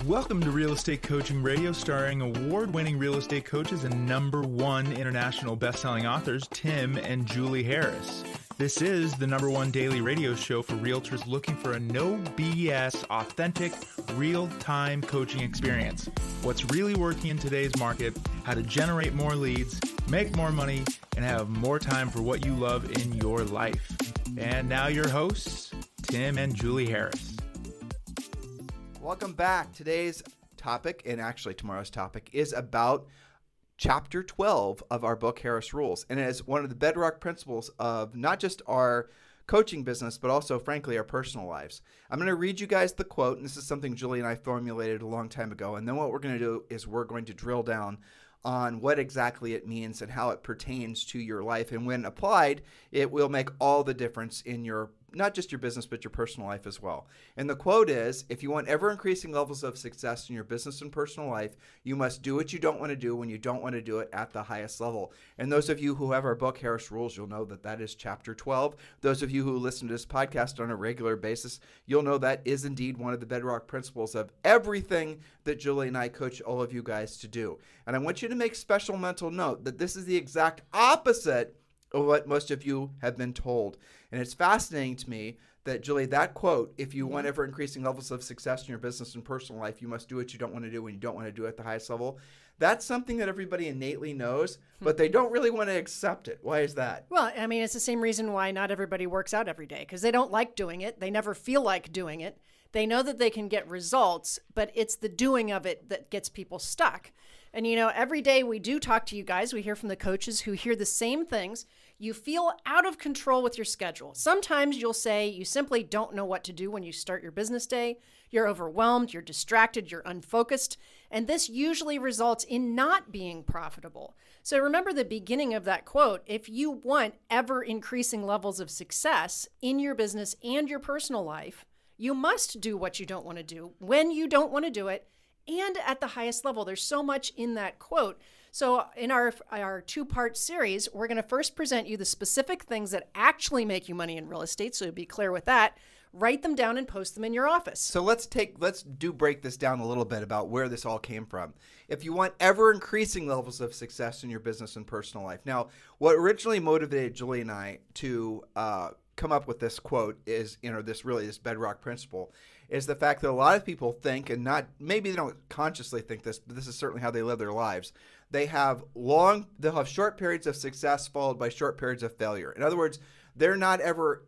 Welcome to Real Estate Coaching Radio, starring award-winning real estate coaches and #1 international best-selling authors, Tim and Julie Harris. This is the #1 daily radio show for realtors looking for a no BS, authentic, real-time coaching experience. What's really working in today's market, how to generate more leads, make more money, and have more time for what you love in your life. And now your hosts, Tim and Julie Harris. Welcome back. Today's topic, and actually tomorrow's topic, is about Chapter 12 of our book, Harris Rules. And it is one of the bedrock principles of not just our coaching business, but also, frankly, our personal lives. I'm going to read you guys the quote, and this is something Julie and I formulated a long time ago. And then what we're going to do is we're going to drill down on what exactly it means and how it pertains to your life. And when applied, it will make all the difference in your, not just your business, but your personal life as well. And the quote is, if you want ever increasing levels of success in your business and personal life, you must do what you don't want to do when you don't want to do it at the highest level. And those of you who have our book, Harris Rules, you'll know that that is Chapter 12. Those of you who listen to this podcast on a regular basis, you'll know that is indeed one of the bedrock principles of everything that Julie and I coach all of you guys to do. And I want you to make special mental note that this is the exact opposite of what most of you have been told. And it's fascinating to me that, Julie, that quote, if you want ever increasing levels of success in your business and personal life, you must do what you don't want to do when you don't want to do it at the highest level. That's something that everybody innately knows, but they don't really want to accept it. Why is that? Well, I mean, it's the same reason why not everybody works out every day, because they don't like doing it. They never feel like doing it. They know that they can get results, but it's the doing of it that gets people stuck. And, you know, every day we do talk to you guys. We hear from the coaches who hear the same things. You feel out of control with your schedule. Sometimes you'll say you simply don't know what to do when you start your business day. You're overwhelmed, you're distracted, you're unfocused, and this usually results in not being profitable. So remember the beginning of that quote. If you want ever increasing levels of success in your business and your personal life, you must do what you don't want to do when you don't want to do it and at the highest level. There's so much in that quote. So in our two-part series, we're going to first present you the specific things that actually make you money in real estate. So be clear with that. Write them down and post them in your office. So let's break this down a little bit about where this all came from. If you want ever increasing levels of success in your business and personal life. Now, what originally motivated Julie and I to come up with this quote is, this bedrock principle, is the fact that a lot of people think, and maybe they don't consciously think this, but this is certainly how they live their lives. They'll have short periods of success followed by short periods of failure. In other words, they're not ever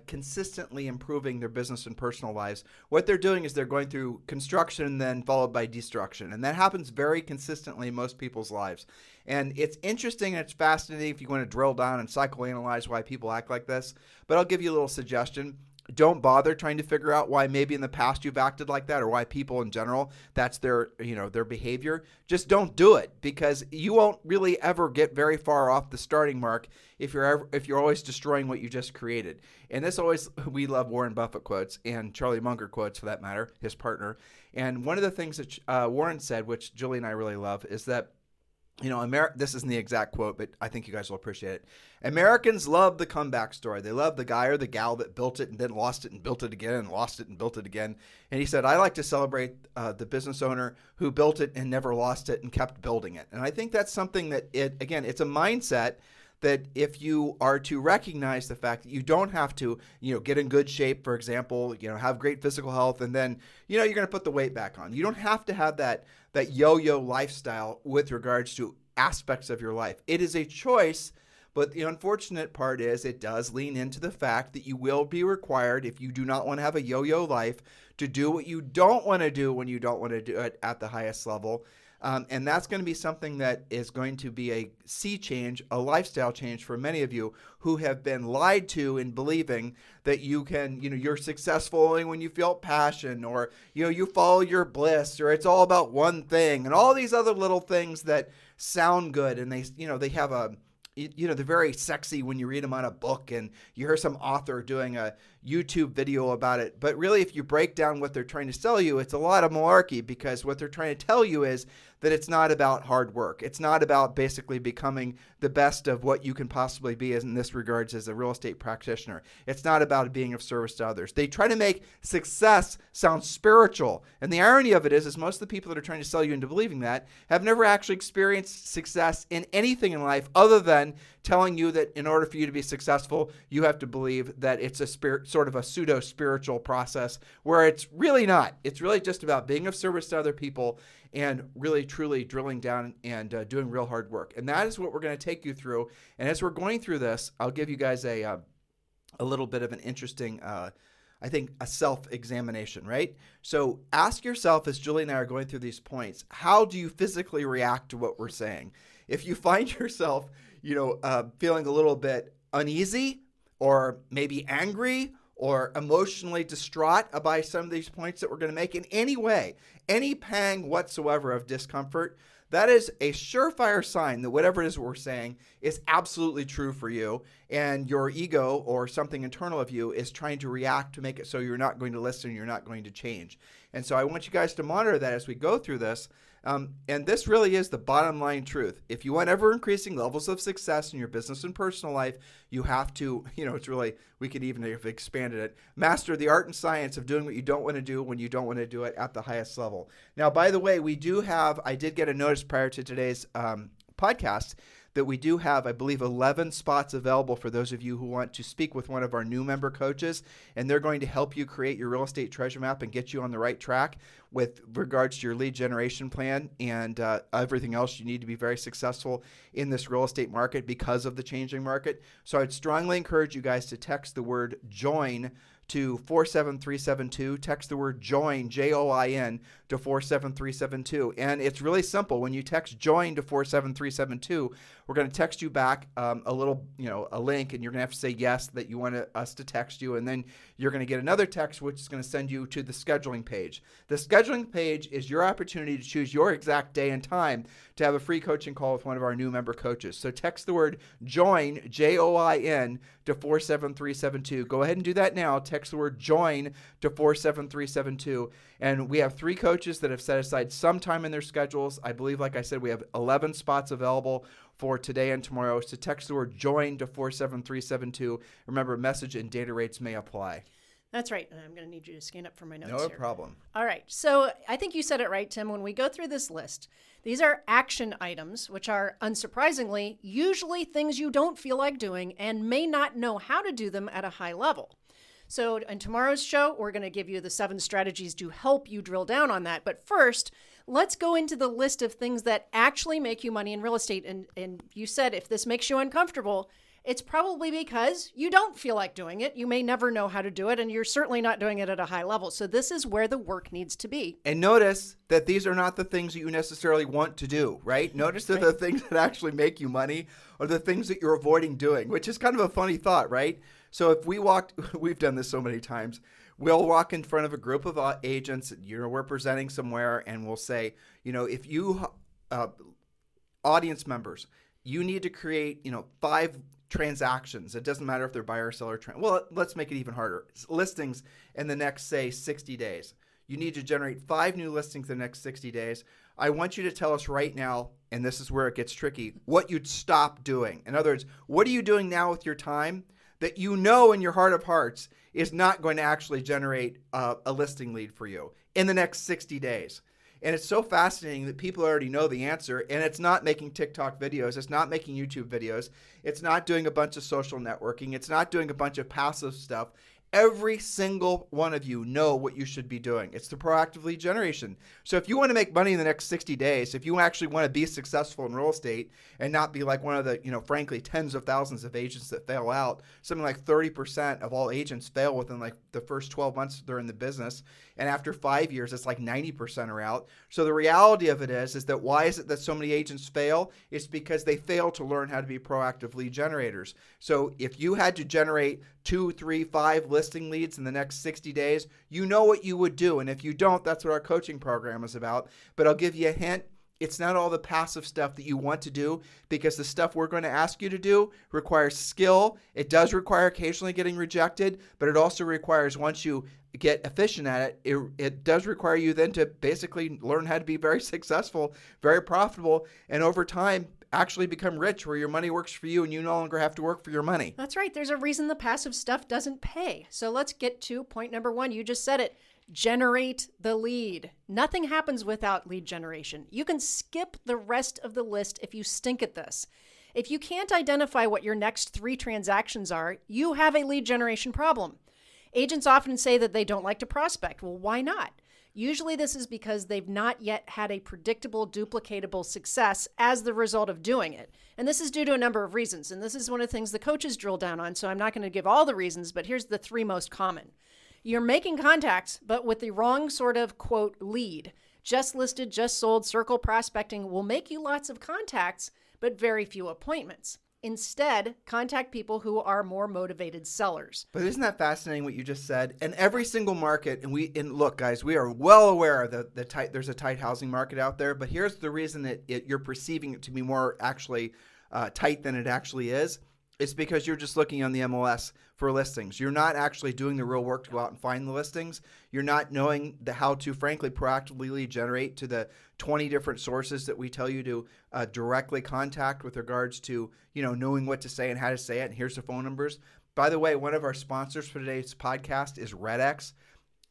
consistently improving their business and personal lives. What they're doing is they're going through construction then followed by destruction. And that happens very consistently in most people's lives. And it's interesting and it's fascinating if you want to drill down and psychoanalyze why people act like this. But I'll give you a little suggestion. Don't bother trying to figure out why maybe in the past you've acted like that or why people in general, that's their behavior. Just don't do it, because you won't really ever get very far off the starting mark if you're always destroying what you just created. And we love Warren Buffett quotes and Charlie Munger quotes for that matter, his partner. And one of the things that Warren said, which Julie and I really love, is that, this isn't the exact quote, but I think you guys will appreciate it. Americans love the comeback story. They love the guy or the gal that built it and then lost it and built it again and lost it and built it again. And he said, I like to celebrate the business owner who built it and never lost it and kept building it. And I think that's something that it's a mindset that if you are to recognize the fact that you don't have to, get in good shape, for example, have great physical health, and then, you're going to put the weight back on. You don't have to have that yo-yo lifestyle with regards to aspects of your life. It is a choice, but the unfortunate part is it does lean into the fact that you will be required, if you do not want to have a yo-yo life, to do what you don't want to do when you don't want to do it at the highest level. And that's going to be something that is going to be a sea change, a lifestyle change for many of you who have been lied to in believing that you can, you're successful only when you feel passion, or, you follow your bliss, or it's all about one thing, and all these other little things that sound good. And they have they're very sexy when you read them on a book, and you hear some author doing a YouTube video about it. But really, if you break down what they're trying to sell you, it's a lot of malarkey, because what they're trying to tell you is that it's not about hard work. It's not about basically becoming the best of what you can possibly be in this regards as a real estate practitioner. It's not about being of service to others. They try to make success sound spiritual. And the irony of it is most of the people that are trying to sell you into believing that have never actually experienced success in anything in life other than telling you that in order for you to be successful, you have to believe that it's a sort of a pseudo-spiritual process, where it's really not. It's really just about being of service to other people and really, truly drilling down and doing real hard work. And that is what we're going to take you through. And as we're going through this, I'll give you guys a little bit of an interesting, I think, a self-examination, right? So ask yourself, as Julie and I are going through these points, how do you physically react to what we're saying? If you find yourself, feeling a little bit uneasy, or maybe angry, or emotionally distraught by some of these points that we're going to make in any way, any pang whatsoever of discomfort, that is a surefire sign that whatever it is we're saying is absolutely true for you, and your ego or something internal of you is trying to react to make it so you're not going to listen, you're not going to change. And so I want you guys to monitor that as we go through this. And this really is the bottom line truth. If you want ever increasing levels of success in your business and personal life, you have to, it's really, we could even have expanded it, master the art and science of doing what you don't want to do when you don't want to do it at the highest level. Now, by the way, I did get a notice prior to today's podcast that we do have, I believe, 11 spots available for those of you who want to speak with one of our new member coaches, and they're going to help you create your real estate treasure map and get you on the right track with regards to your lead generation plan and everything else you need to be very successful in this real estate market because of the changing market. So I'd strongly encourage you guys to text the word JOIN to 47372. Text the word JOIN, Join, to 47372. And it's really simple. When you text JOIN to 47372, we're going to text you back a little, a link, and you're going to have to say yes that you want us to text you. And then you're going to get another text, which is going to send you to the scheduling page. The scheduling page is your opportunity to choose your exact day and time to have a free coaching call with one of our new member coaches. So text the word JOIN, Join, to 47372. Go ahead and do that now. Text the word JOIN to 47372. And we have 3 coaches that have set aside some time in their schedules. I believe, like I said, we have 11 spots available for today and tomorrow. So text the word JOIN to 47372. Remember, message and data rates may apply. That's right. And I'm going to need you to scan up for my notes No here. problem. All right. So I think you said it right, Tim. When we go through this list, these are action items, which are, unsurprisingly, usually things you don't feel like doing and may not know how to do them at a high level. So in tomorrow's show, we're going to give you the 7 strategies to help you drill down on that. But first, let's go into the list of things that actually make you money in real estate. And you said if this makes you uncomfortable, it's probably because you don't feel like doing it. You may never know how to do it, and you're certainly not doing it at a high level. So this is where the work needs to be. And notice that these are not the things that you necessarily want to do, right? Notice that the things that actually make you money are the things that you're avoiding doing, which is kind of a funny thought, right? So if we've done this so many times, we'll walk in front of a group of agents, we're presenting somewhere, and we'll say, if you, audience members, you need to create, 5 transactions. It doesn't matter if they're buyer or seller. Well, let's make it even harder. Listings in the next, say, 60 days. You need to generate 5 new listings in the next 60 days. I want you to tell us right now, and this is where it gets tricky, what you'd stop doing. In other words, what are you doing now with your time that you know in your heart of hearts is not going to actually generate a listing lead for you in the next 60 days? And it's so fascinating that people already know the answer, and it's not making TikTok videos. It's not making YouTube videos. It's not doing a bunch of social networking. It's not doing a bunch of passive stuff. Every single one of you know what you should be doing. It's the proactive lead generation. So if you want to make money in the next 60 days, if you actually want to be successful in real estate and not be like one of the, frankly, tens of thousands of agents that fail out, something like 30% of all agents fail within like the first 12 months they're in the business. And after 5 years, it's like 90% are out. So the reality of it is that why is it that so many agents fail? It's because they fail to learn how to be proactive lead generators. So if you had to generate 2, 3, 5 listing leads in the next 60 days, you know what you would do. And if you don't, that's what our coaching program is about. But I'll give you a hint. It's not all the passive stuff that you want to do, because the stuff we're going to ask you to do requires skill. It does require occasionally getting rejected, but it also requires, once you get efficient at it, it does require you then to basically learn how to be very successful, very profitable, and over time actually become rich, where your money works for you and you no longer have to work for your money. That's right. There's a reason the passive stuff doesn't pay. So let's get to point number 1. You just said it. Generate the lead. Nothing happens without lead generation. You can skip the rest of the list if you stink at this. If you can't identify what your next 3 transactions are, you have a lead generation problem. Agents often say that they don't like to prospect. Well, why not? Usually this is because they've not yet had a predictable, duplicatable success as the result of doing it. And this is due to a number of reasons. And this is one of the things the coaches drill down on. So I'm not going to give all the reasons, but here's the 3 most common. You're making contacts, but with the wrong sort of, quote, lead. Just listed, just sold, circle prospecting will make you lots of contacts, but very few appointments. Instead, contact people who are more motivated sellers. But isn't that fascinating what you just said? In every single market, and look, guys, we are well aware that there's a tight housing market out there, but here's the reason that you're perceiving it to be more actually tight than it actually is. It's because you're just looking on the MLS for listings. You're not actually doing the real work to go out and find the listings. You're not knowing how to, frankly, proactively lead generate to the 20 different sources that we tell you to directly contact with regards to, knowing what to say and how to say it. And here's the phone numbers. By the way, one of our sponsors for today's podcast is RedX.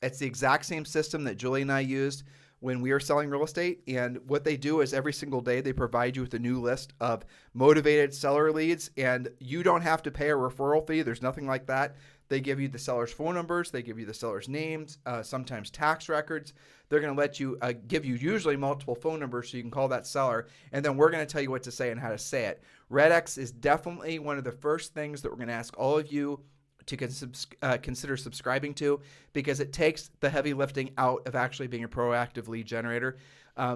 It's the exact same system that Julie and I used when we are selling real estate. And what they do is every single day they provide you with a new list of motivated seller leads, and you don't have to pay a referral fee. There's nothing like that. They give you the seller's phone numbers. They give you the seller's names, sometimes tax records. They're going to let you give you usually multiple phone numbers so you can call that seller, and then we're going to tell you what to say and how to say it. RedX is definitely one of the first things that we're going to ask all of you to consider subscribing to, because it takes the heavy lifting out of actually being a proactive lead generator.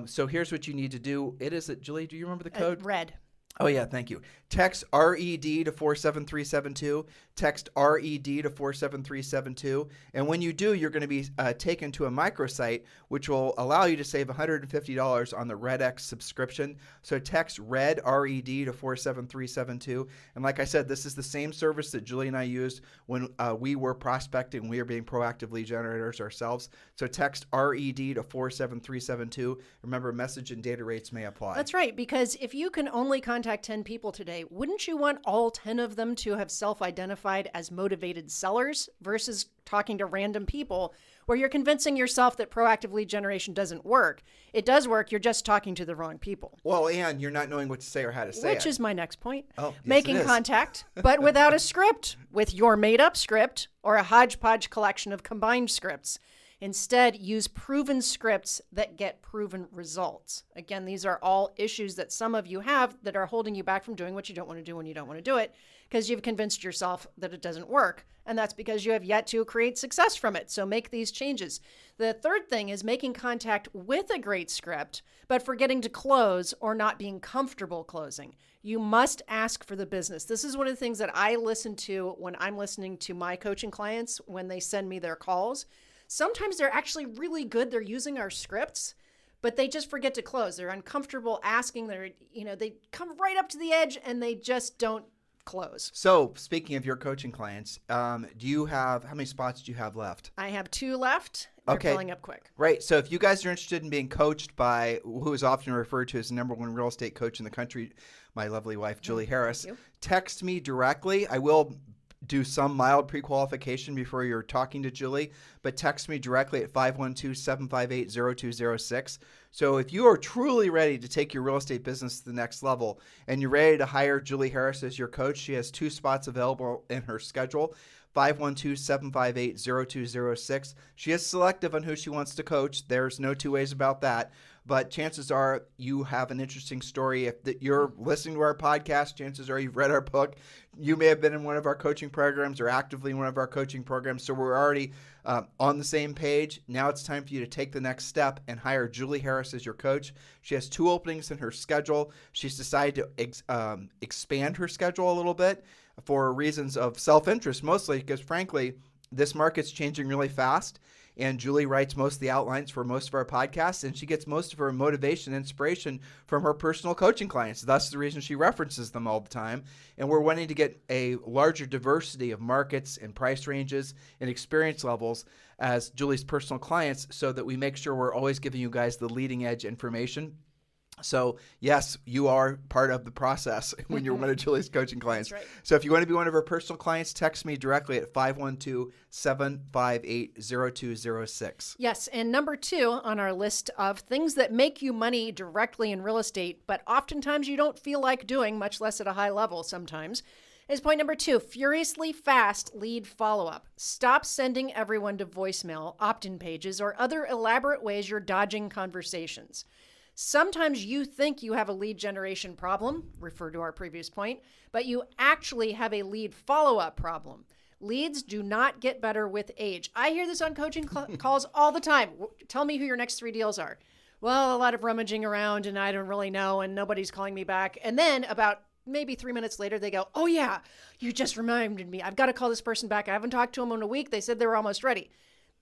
So here's what you need to do. Julie, do you remember the code? Red. Oh, yeah, thank you. Text RED to 47372. Text RED to 47372. And when you do, you're going to be taken to a microsite, which will allow you to save $150 on the RedX subscription. So text RED, R-E-D, to 47372. And like I said, this is the same service that Julie and I used when we were prospecting. We were being proactive lead generators ourselves. So text RED to 47372. Remember, message and data rates may apply. That's right, because if you can only contact 10 people today, wouldn't you want all 10 of them to have self-identified as motivated sellers versus talking to random people where you're convincing yourself that proactive lead generation doesn't work? It does work. You're just talking to the wrong people. Well, and you're not knowing what to say or how to say it. Which is my next point. Oh, yes, Making contact, but without a script, with your made-up script or a hodgepodge collection of combined scripts. Instead, use proven scripts that get proven results. Again, these are all issues that some of you have that are holding you back from doing what you don't want to do when you don't want to do it, because you've convinced yourself that it doesn't work. And that's because you have yet to create success from it. So make these changes. The third thing is making contact with a great script, but forgetting to close or not being comfortable closing. You must ask for the business. This is one of the things that I listen to when I'm listening to my coaching clients when they send me their calls. Sometimes they're actually really good. They're using our scripts, but they just forget to close. They're uncomfortable asking. They come right up to the edge and they just don't close. So speaking of your coaching clients, how many spots do you have left? I have 2 left. They're filling up quick. Right. So if you guys are interested in being coached by who is often referred to as the #1 real estate coach in the country, my lovely wife, Julie Harris, text me directly. I will do some mild pre-qualification before you're talking to Julie, but text me directly at 512-758-0206. So if you are truly ready to take your real estate business to the next level and you're ready to hire Julie Harris as your coach, she has 2 spots available in her schedule. 512-758-0206. She is selective on who she wants to coach. There's no 2 ways about that. But chances are you have an interesting story. If you're listening to our podcast, chances are you've read our book. You may have been in one of our coaching programs or actively in one of our coaching programs. So we're already on the same page. Now it's time for you to take the next step and hire Julie Harris as your coach. She has 2 openings in her schedule. She's decided to expand her schedule a little bit for reasons of self-interest, mostly because, frankly, this market's changing really fast. And Julie writes most of the outlines for most of our podcasts, and she gets most of her motivation and inspiration from her personal coaching clients. That's the reason she references them all the time. And we're wanting to get a larger diversity of markets and price ranges and experience levels as Julie's personal clients so that we make sure we're always giving you guys the leading edge information. So, yes, you are part of the process when you're one of Julie's coaching clients. That's right. So if you want to be one of her personal clients, text me directly at 512-758-0206. Yes, and number 2 on our list of things that make you money directly in real estate, but oftentimes you don't feel like doing, much less at a high level sometimes, is point number 2, furiously fast lead follow-up. Stop sending everyone to voicemail, opt-in pages, or other elaborate ways you're dodging conversations. Sometimes you think you have a lead generation problem, refer to our previous point, but you actually have a lead follow-up problem. Leads do not get better with age. I hear this on coaching calls all the time. Tell me who your next 3 deals are. Well, a lot of rummaging around and I don't really know and nobody's calling me back. And then about maybe 3 minutes later, they go, oh yeah, you just reminded me. I've got to call this person back. I haven't talked to them in a week. They said they were almost ready.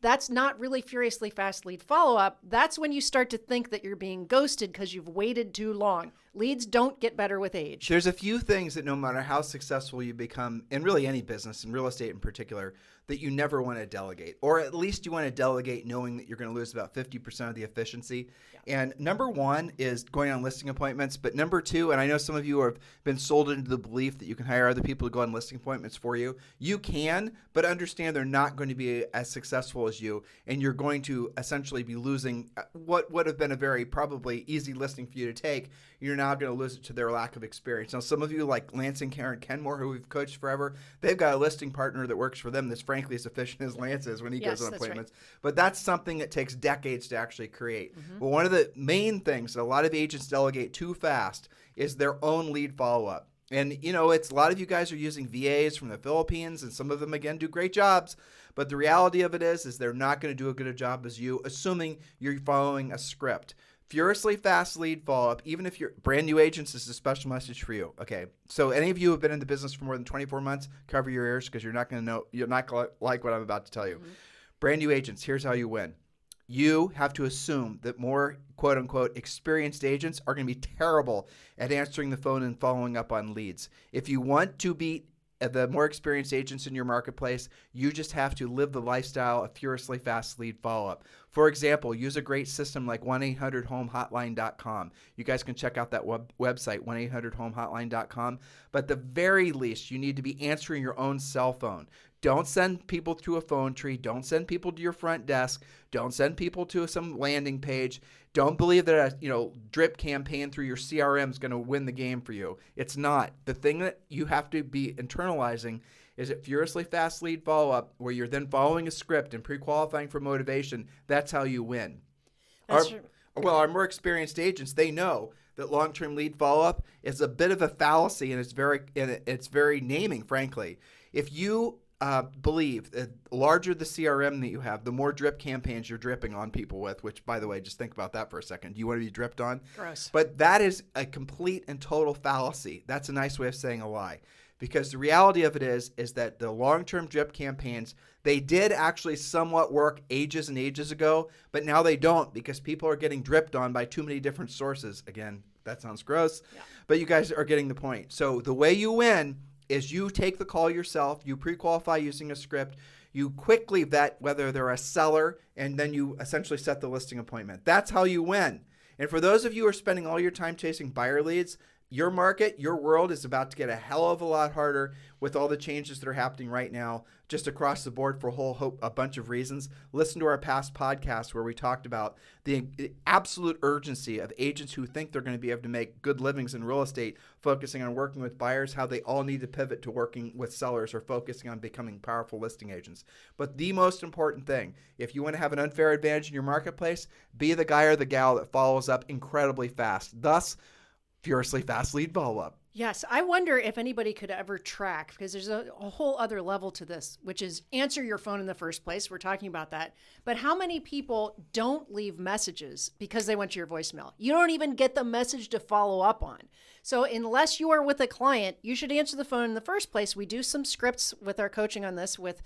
That's not really furiously fast lead follow-up. That's when you start to think that you're being ghosted because you've waited too long. Leads don't get better with age. There's a few things that no matter how successful you become in really any business, in real estate in particular, that you never want to delegate. Or at least you want to delegate knowing that you're going to lose about 50% of the efficiency. Yeah. And number 1 is going on listing appointments. But number 2, and I know some of you have been sold into the belief that you can hire other people to go on listing appointments for you. You can, but understand they're not going to be as successful as you. And you're going to essentially be losing what would have been a very probably easy listing for you to take. You're now going to lose it to their lack of experience. Now, some of you like Lance and Karen Kenmore, who we've coached forever, they've got a listing partner that works for them that's frankly as efficient as Lance is when he goes on appointments. Right. But that's something that takes decades to actually create. Mm-hmm. But one of the main things that a lot of agents delegate too fast is their own lead follow-up. And, you know, it's a lot of you guys are using VAs from the Philippines, and some of them, again, do great jobs. But the reality of it is they're not going to do as good a job as you, assuming you're following a script. Furiously fast lead follow-up, even if you're brand new agents, this is a special message for you. Okay, so any of you who have been in the business for more than 24 months, cover your ears because you're not going to know, you're not going to like what I'm about to tell you. Mm-hmm. Brand new agents, here's how you win. You have to assume that more quote-unquote experienced agents are going to be terrible at answering the phone and following up on leads. If you want to beat the more experienced agents in your marketplace, you just have to live the lifestyle of furiously fast lead follow-up. For example, use a great system like 1-800-HOME-HOTLINE.com. You guys can check out that website, 1-800-HOME-HOTLINE.com. But at the very least, you need to be answering your own cell phone. Don't send people to a phone tree. Don't send people to your front desk. Don't send people to some landing page. Don't believe that a drip campaign through your CRM is going to win the game for you. It's not. The thing that you have to be internalizing is it furiously fast lead follow-up where you're then following a script and pre-qualifying for motivation. That's how you win. Our more experienced agents, they know that long-term lead follow-up is a bit of a fallacy, and it's very naming, frankly. If you believe that the larger the CRM that you have, the more drip campaigns you're dripping on people with, which, by the way, just think about that for a second. Do you want to be dripped on? Gross. But that is a complete and total fallacy. That's a nice way of saying a lie. Because the reality of it is that the long-term drip campaigns, they did actually somewhat work ages and ages ago, but now they don't because people are getting dripped on by too many different sources. Again, that sounds gross, but you guys are getting the point. So the way you win is you take the call yourself, you pre-qualify using a script, you quickly vet whether they're a seller, and then you essentially set the listing appointment. That's how you win. And for those of you who are spending all your time chasing buyer leads, your market, your world is about to get a hell of a lot harder with all the changes that are happening right now, just across the board for a bunch of reasons. Listen to our past podcasts where we talked about the absolute urgency of agents who think they're going to be able to make good livings in real estate, focusing on working with buyers, how they all need to pivot to working with sellers or focusing on becoming powerful listing agents. But the most important thing, if you want to have an unfair advantage in your marketplace, be the guy or the gal that follows up incredibly fast. Thus, furiously fast lead follow-up. Yes, I wonder if anybody could ever track, because there's a whole other level to this, which is answer your phone in the first place. We're talking about that. But how many people don't leave messages because they went to your voicemail? You don't even get the message to follow up on. So unless you are with a client, you should answer the phone in the first place. We do some scripts with our coaching on this with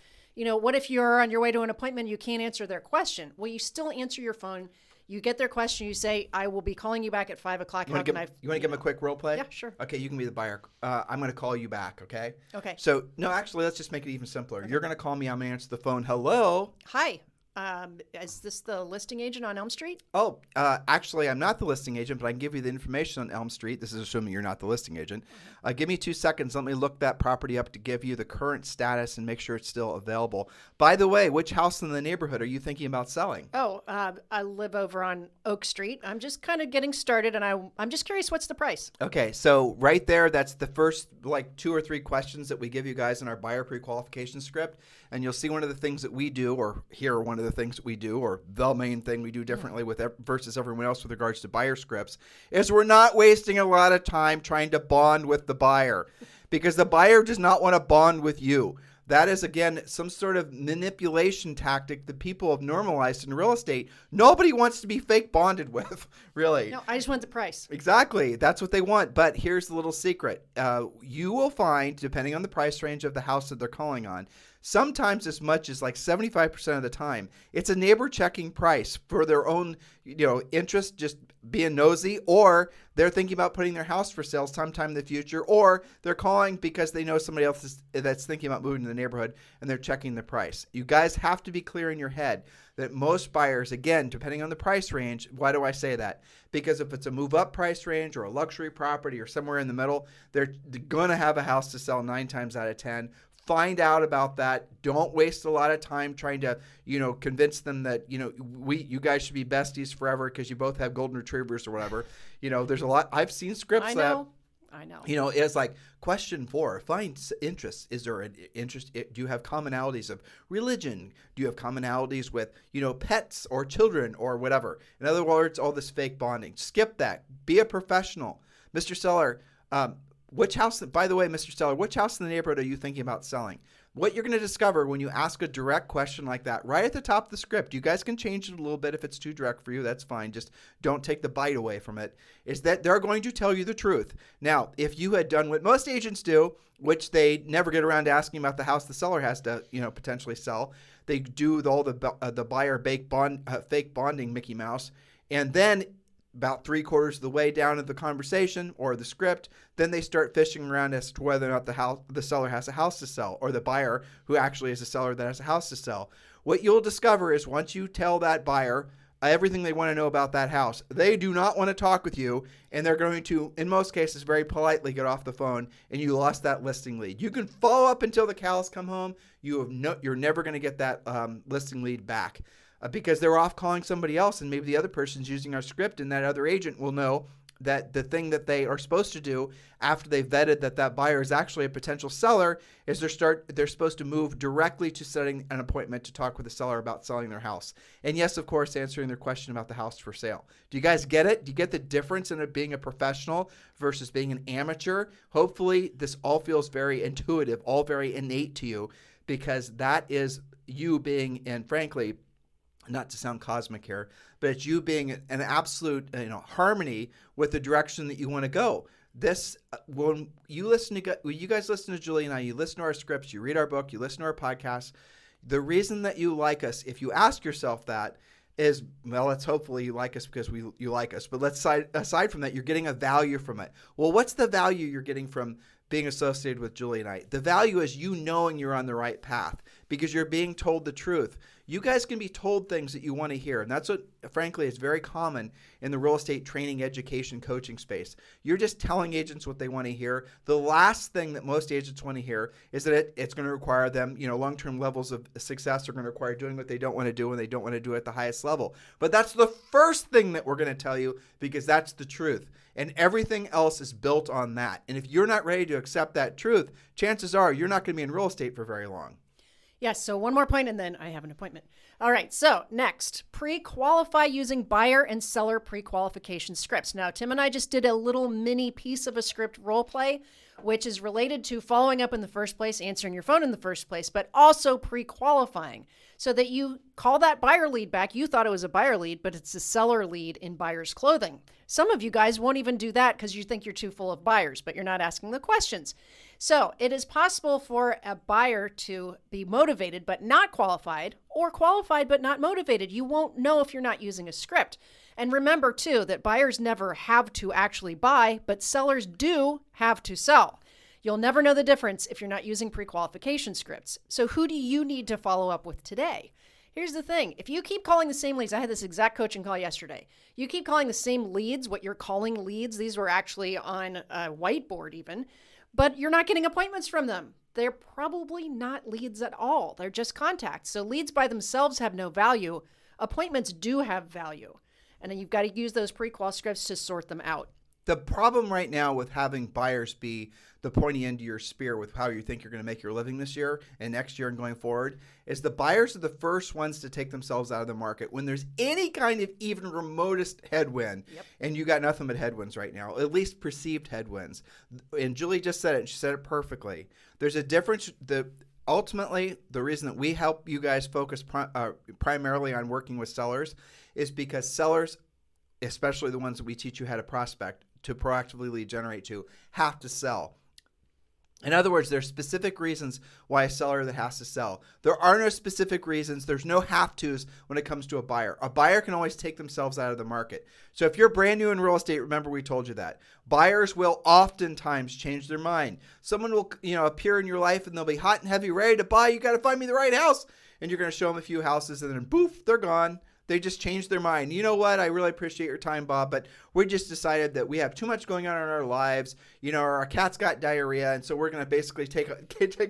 what if you're on your way to an appointment and you can't answer their question? Well, you still answer your phone. You get their question. You say, I will be calling you back at 5 o'clock. You want to give them a quick role play? Yeah, sure. Okay, you can be the buyer. I'm going to call you back, okay? Okay. So, no, actually, let's just make it even simpler. Okay. You're going to call me. I'm going to answer the phone. Hello? Hi. Is this the listing agent on Elm Street? Oh, actually, I'm not the listing agent, but I can give you the information on Elm Street. This is assuming you're not the listing agent. Give me 2 seconds. Let me look that property up to give you the current status and make sure it's still available. By the way, which house in the neighborhood are you thinking about selling? Oh, I live over on Oak Street. I'm just kind of getting started, and I'm just curious, what's the price? Okay, so right there, that's the first 2 or 3 questions that we give you guys in our buyer pre-qualification script. And you'll see one of the things that we do, or hear one of the things that we do, or the main thing we do differently versus everyone else with regards to buyer scripts, is we're not wasting a lot of time trying to bond with the buyer, because the buyer does not want to bond with you. That is, again, some sort of manipulation tactic that people have normalized in real estate. Nobody wants to be fake bonded with, really. No, I just want the price. Exactly. That's what they want. But here's the little secret. You will find, depending on the price range of the house that they're calling on, sometimes as much as 75% of the time, it's a neighbor checking price for their own, interest, just being nosy, or they're thinking about putting their house for sale sometime in the future, or they're calling because they know somebody else that's thinking about moving to the neighborhood and they're checking the price. You guys have to be clear in your head that most buyers, again, depending on the price range, why do I say that? Because if it's a move up price range or a luxury property or somewhere in the middle, they're going to have a house to sell 9 times out of 10. Find out about that. Don't waste a lot of time trying to, convince them that, you guys should be besties forever because you both have golden retrievers or whatever. There's a lot. I've seen scripts I know. It's like question 4, find interest. Is there an interest? Do you have commonalities of religion? Do you have commonalities with, pets or children or whatever? In other words, all this fake bonding. Skip that. Be a professional. Mr. Seller, which house, by the way, Mr. Seller, which house in the neighborhood are you thinking about selling? What you're going to discover when you ask a direct question like that, right at the top of the script, you guys can change it a little bit if it's too direct for you. That's fine. Just don't take the bite away from it, is that they're going to tell you the truth. Now, if you had done what most agents do, which they never get around to asking about the house the seller has to, potentially sell, they do all the buyer fake bonding Mickey Mouse, and then about 3/4 of the way down in the conversation or the script, then they start fishing around as to whether or not the seller has a house to sell, or the buyer who actually is a seller that has a house to sell. What you'll discover is once you tell that buyer everything they want to know about that house, they do not want to talk with you, and they're going to, in most cases, very politely get off the phone, and you lost that listing lead. You can follow up until the cows come home. You're never going to get that listing lead back. Because they're off calling somebody else, and maybe the other person's using our script, and that other agent will know that the thing that they are supposed to do after they've vetted that buyer is actually a potential seller is they're supposed to move directly to setting an appointment to talk with the seller about selling their house. And yes, of course, answering their question about the house for sale. Do you guys get it? Do you get the difference in it being a professional versus being an amateur? Hopefully, this all feels very intuitive, all very innate to you, because that is you being, and frankly, not to sound cosmic here, but it's you being an absolute harmony with the direction that you want to go. This when you guys listen to Julie and I, you listen to our scripts, you read our book, you listen to our podcasts. The reason that you like us, if you ask yourself that, is, well, let's hopefully you like us because you like us. But aside from that, you're getting a value from it. Well, what's the value you're getting from being associated with Julie and I? The value is you knowing you're on the right path because you're being told the truth. You guys can be told things that you want to hear. And that's what, frankly, is very common in the real estate training, education, coaching space. You're just telling agents what they want to hear. The last thing that most agents want to hear is that it's going to require them, long-term levels of success are going to require doing what they don't want to do, and they don't want to do it at the highest level. But that's the first thing that we're going to tell you because that's the truth. And everything else is built on that. And if you're not ready to accept that truth, chances are you're not going to be in real estate for very long. Yes, so one more point and then I have an appointment. All right, so next, pre-qualify using buyer and seller pre-qualification scripts. Now, Tim and I just did a little mini piece of a script role play, which is related to following up in the first place, answering your phone in the first place, but also pre-qualifying so that you call that buyer lead back. You thought it was a buyer lead, but it's a seller lead in buyer's clothing. Some of you guys won't even do that because you think you're too full of buyers, but you're not asking the questions. So it is possible for a buyer to be motivated but not qualified, or qualified but not motivated. You won't know if you're not using a script. And remember, too, that buyers never have to actually buy, but sellers do have to sell. You'll never know the difference if you're not using pre-qualification scripts. So who do you need to follow up with today? Here's the thing. If you keep calling the same leads, I had this exact coaching call yesterday. You keep calling the same leads, what you're calling leads, these were actually on a whiteboard even, but you're not getting appointments from them. They're probably not leads at all. They're just contacts. So leads by themselves have no value. Appointments do have value. And then you've got to use those pre-qual scripts to sort them out. The problem right now with having buyers be the pointy end of your spear with how you think you're going to make your living this year and next year and going forward is the buyers are the first ones to take themselves out of the market when there's any kind of even remotest headwind. Yep. And you got nothing but headwinds right now, at least perceived headwinds. And Julie just said it, and she said it perfectly. There's a difference. Ultimately, the reason that we help you guys focus primarily on working with sellers is because sellers, especially the ones that we teach you how to prospect, to proactively lead generate to, have to sell. In other words, there's specific reasons why a seller that has to sell. There are no specific reasons. There's no have-tos when it comes to a buyer. A buyer can always take themselves out of the market. So if you're brand new in real estate, remember we told you that. Buyers will oftentimes change their mind. Someone will, appear in your life and they'll be hot and heavy, ready to buy. You got to find me the right house. And you're going to show them a few houses and then poof, they're gone. They just changed their mind. You know what? I really appreciate your time, Bob, but we just decided that we have too much going on in our lives. Our cat's got diarrhea, and so we're going to basically take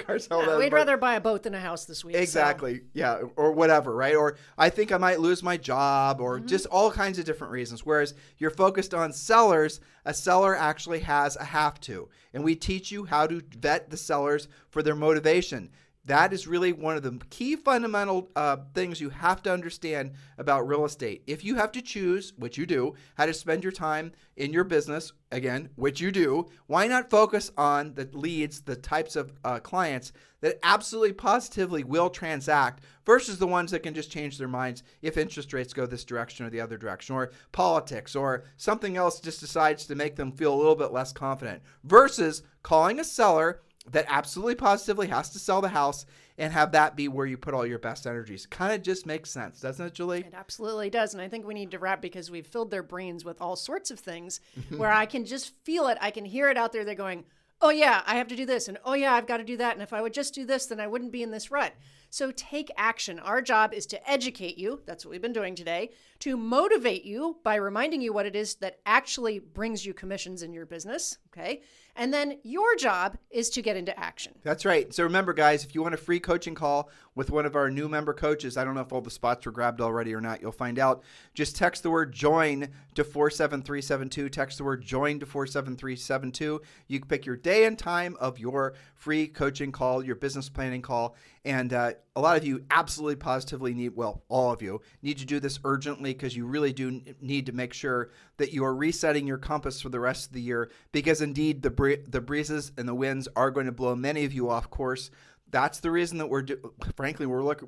ourselves out. We'd rather buy a boat than a house this week. Exactly. So. Yeah, or whatever, right? Or I think I might lose my job, or just all kinds of different reasons. Whereas you're focused on sellers, a seller actually has a have to. And we teach you how to vet the sellers for their motivation. That is really one of the key fundamental things you have to understand about real estate. If you have to choose, which you do, how to spend your time in your business, again, which you do, why not focus on the leads, the types of clients that absolutely positively will transact versus the ones that can just change their minds if interest rates go this direction or the other direction, or politics or something else just decides to make them feel a little bit less confident, versus calling a seller that absolutely positively has to sell the house and have that be where you put all your best energies. Kind of just makes sense, doesn't it, Julie? It absolutely does. And I think we need to wrap because we've filled their brains with all sorts of things where I can just feel it. I can hear it out there. They're going, oh yeah, I have to do this. And oh yeah, I've got to do that. And if I would just do this, then I wouldn't be in this rut. So take action. Our job is to educate you. That's what we've been doing today. To motivate you by reminding you what it is that actually brings you commissions in your business. Okay. And then your job is to get into action. That's right. So remember, guys, if you want a free coaching call with one of our new member coaches, I don't know if all the spots were grabbed already or not. You'll find out. Just text the word join to 47372. Text the word join to 47372. You can pick your day and time of your free coaching call, your business planning call. And a lot of you absolutely positively need, well, all of you need to do this urgently because you really do need to make sure that you are resetting your compass for the rest of the year, because indeed the breezes and the winds are going to blow many of you off course. That's the reason that we're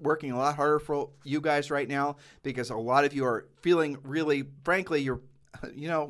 working a lot harder for you guys right now, because a lot of you are feeling really, frankly,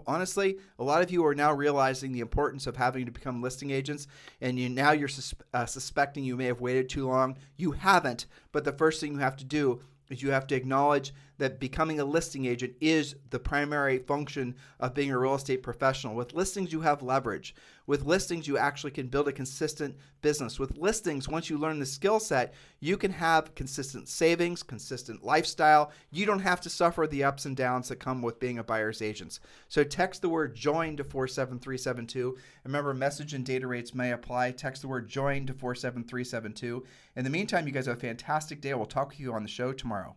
honestly, a lot of you are now realizing the importance of having to become listing agents, and you're suspecting you may have waited too long. You haven't, but the first thing you have to do is you have to acknowledge that becoming a listing agent is the primary function of being a real estate professional. With listings, you have leverage. With listings, you actually can build a consistent business. With listings, once you learn the skill set, you can have consistent savings, consistent lifestyle. You don't have to suffer the ups and downs that come with being a buyer's agent. So text the word join to 47372. Remember, message and data rates may apply. Text the word join to 47372. In the meantime, you guys have a fantastic day. We'll talk to you on the show tomorrow.